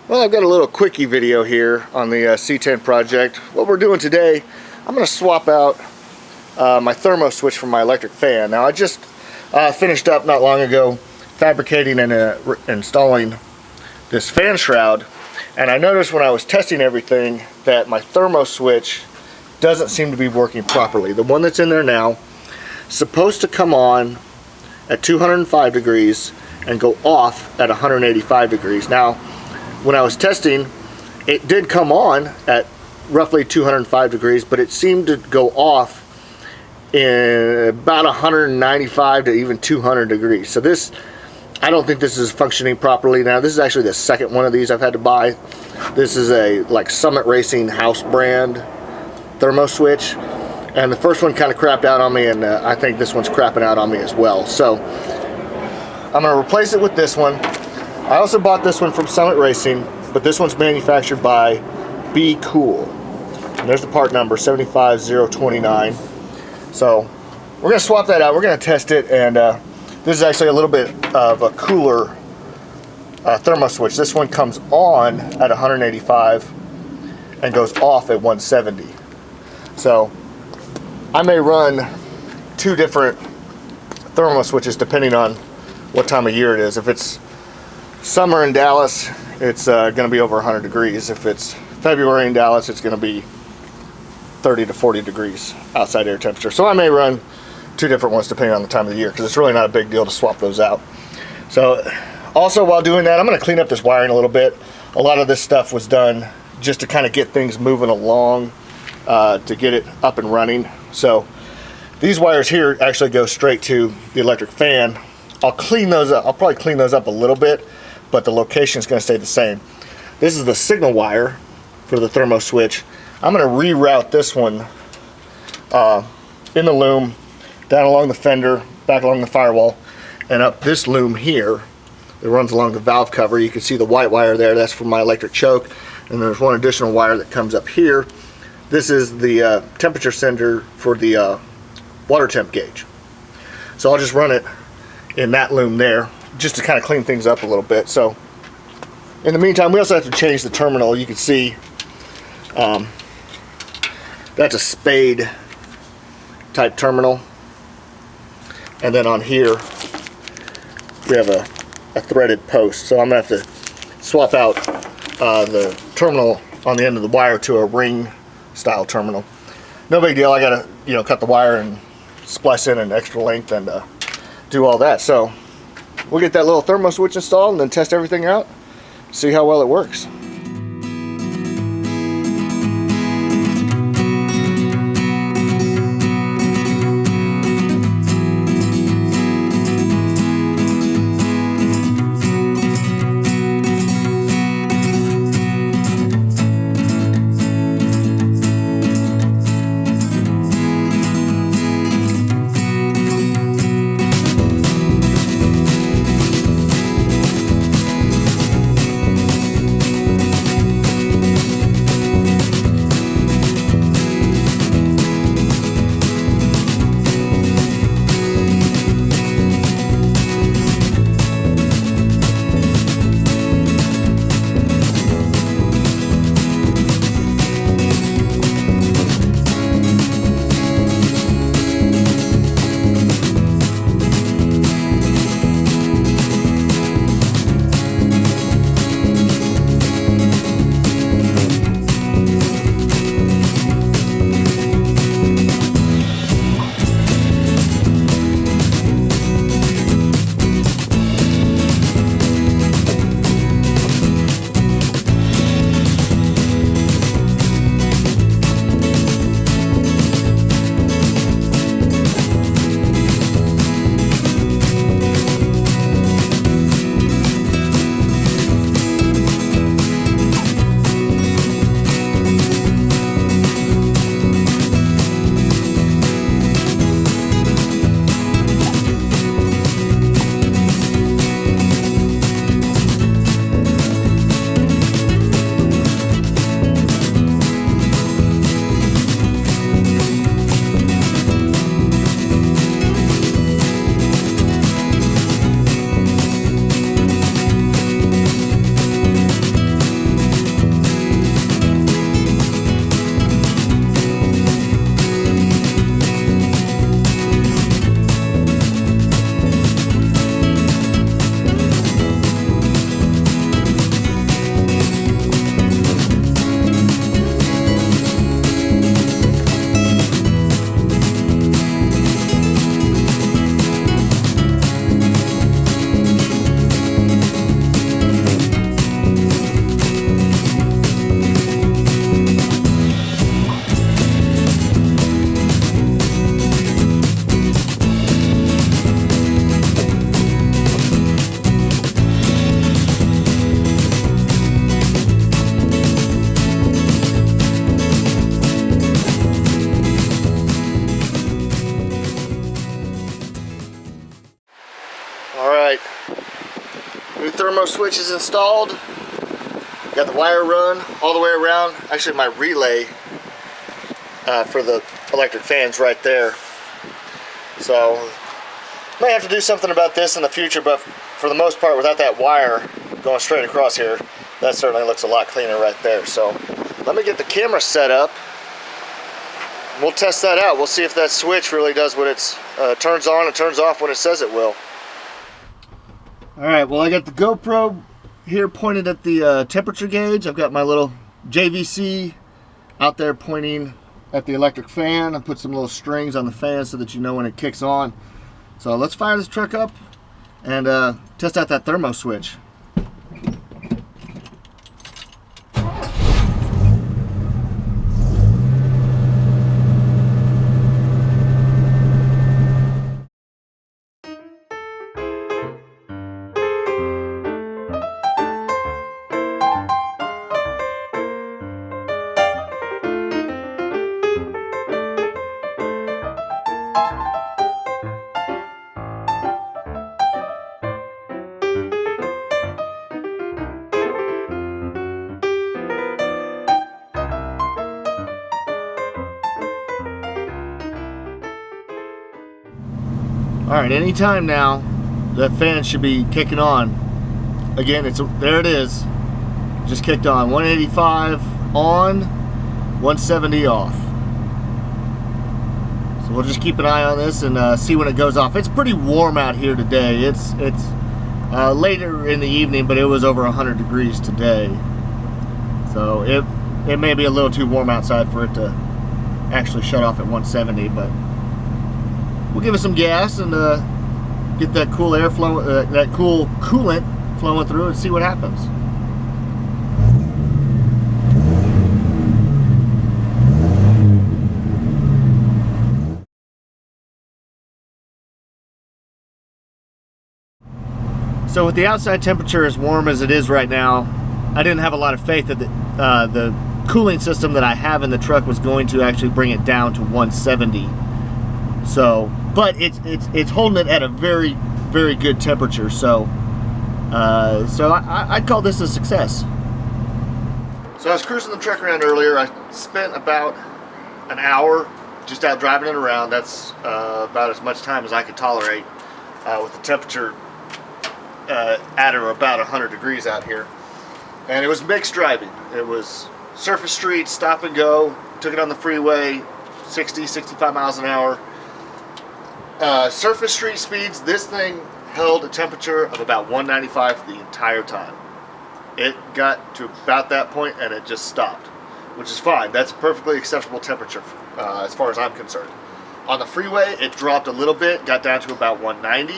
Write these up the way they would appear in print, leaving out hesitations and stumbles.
Well, I've got a little quickie video here on the C10 project. What we're doing today, I'm going to swap out my thermo switch from my electric fan. Now I just finished up not long ago fabricating and installing this fan shroud, and I noticed when I was testing everything that my thermo switch doesn't seem to be working properly. The one that's in there now is supposed to come on at 205 degrees and go off at 185 degrees. Now when I was testing, it did come on at roughly 205 degrees, but it seemed to go off in about 195 to even 200 degrees. So this, I don't think this is functioning properly. Now this is actually the second one of these I've had to buy. This is a like Summit Racing house brand thermo switch, and the first one kind of crapped out on me, and I think this one's crapping out on me as well. So I'm going to replace it with this one. I also bought this one from Summit Racing, but this one's manufactured by Be Cool. And there's the part number, 75029. So we're going to swap that out. We're going to test it, and this is actually a little bit of a cooler thermo switch. This one comes on at 185 and goes off at 170. So I may run two different thermo switches depending on what time of year it is. If it's summer in Dallas, it's going to be over 100 degrees. If it's February in Dallas, it's going to be 30 to 40 degrees outside air temperature. So I may run two different ones depending on the time of the year, because it's really not a big deal to swap those out. So also while doing that, I'm going to clean up this wiring a little bit. A lot of this stuff was done just to kind of get things moving along, to get it up and running. So these wires here actually go straight to the electric fan. I'll clean those up. I'll probably clean those up a little bit, but the location is going to stay the same. This is the signal wire for the thermo switch. I'm going to reroute this one in the loom, down along the fender, back along the firewall, and up this loom here that runs along the valve cover. You can see the white wire there. That's for my electric choke. And there's one additional wire that comes up here. This is the temperature sender for the water temp gauge. So I'll just run it in that loom there, just to kind of clean things up a little bit. So in the meantime, we also have to change the terminal. You can see that's a spade type terminal, and then on here we have a threaded post. So I'm gonna have to swap out the terminal on the end of the wire to a ring style terminal. No big deal. I gotta cut the wire and splice in an extra length and do all that. So we'll get that little thermo switch installed and then test everything out, see how well it works. thermo switch is installed. Got the wire run all the way around. Actually, my relay for the electric fan's right there. So, may have to do something about this in the future, but for the most part, without that wire going straight across here, that certainly looks a lot cleaner right there. So, let me get the camera set up. We'll test that out. We'll see if that switch really does what it turns on and turns off when it says it will. Alright, well, I got the GoPro here pointed at the temperature gauge. I've got my little JVC out there pointing at the electric fan. I put some little strings on the fan so that you know when it kicks on. So let's fire this truck up and test out that thermo switch. Alright, anytime now, that fan should be kicking on. Again, there it is. Just kicked on. 185 on, 170 off. So we'll just keep an eye on this and see when it goes off. It's pretty warm out here today. It's later in the evening, but it was over 100 degrees today. So it may be a little too warm outside for it to actually shut off at 170, but we'll give it some gas and get that cool air flow, that cool coolant flowing through and see what happens. So with the outside temperature as warm as it is right now, I didn't have a lot of faith that the cooling system that I have in the truck was going to actually bring it down to 170. So, but it's holding it at a very, very good temperature. So, I'd call this a success. So I was cruising the truck around earlier. I spent about an hour just out driving it around. That's about as much time as I could tolerate with the temperature at or about 100 degrees out here. And it was mixed driving. It was surface streets, stop and go. Took it on the freeway, 60, 65 miles an hour. Surface street speeds, this thing held a temperature of about 195 the entire time. It got to about that point and it just stopped, which is fine. That's a perfectly acceptable temperature as far as I'm concerned. On the freeway, it dropped a little bit, got down to about 190.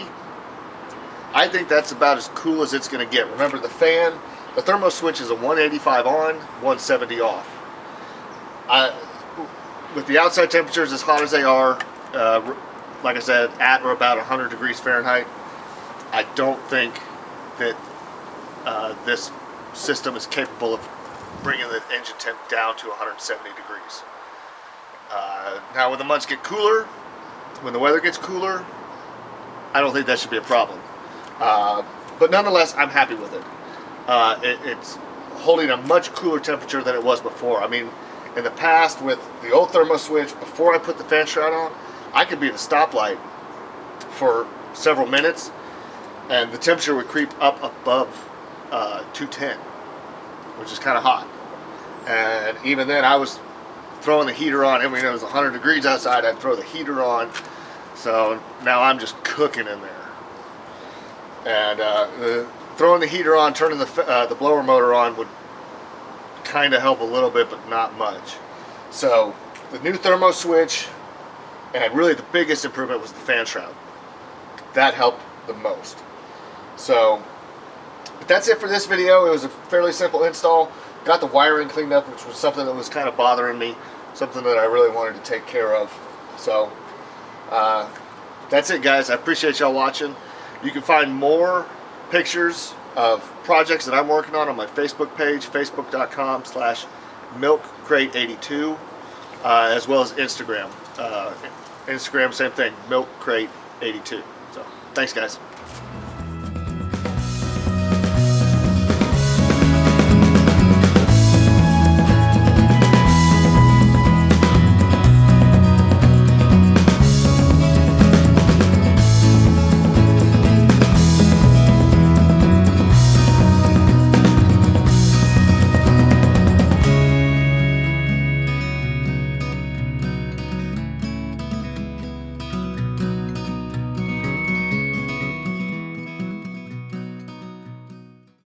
I think that's about as cool as it's going to get. Remember, the thermo switch is a 185 on, 170 off. With the outside temperatures as hot as they are, like I said, at or about 100 degrees Fahrenheit, I don't think that this system is capable of bringing the engine temp down to 170 degrees. Now, when the months get cooler, when the weather gets cooler, I don't think that should be a problem. But nonetheless, I'm happy with it. It's holding a much cooler temperature than it was before. I mean, in the past, with the old thermo switch, before I put the fan shroud on, I could be at a stoplight for several minutes and the temperature would creep up above 210, which is kind of hot. And even then, I was throwing the heater on. And when it was 100 degrees outside, I'd throw the heater on. So now I'm just cooking in there. And throwing the heater on, turning the blower motor on would kind of help a little bit, but not much. So the new thermo switch, and really the biggest improvement was the fan shroud. That helped the most. So, but that's it for this video. It was a fairly simple install. Got the wiring cleaned up, which was something that was kind of bothering me, something that I really wanted to take care of. So that's it, guys. I appreciate y'all watching. You can find more pictures of projects that I'm working on my Facebook page, facebook.com/milkcrate82, as well as Instagram. Instagram, same thing, milkcrate82. So, thanks, guys.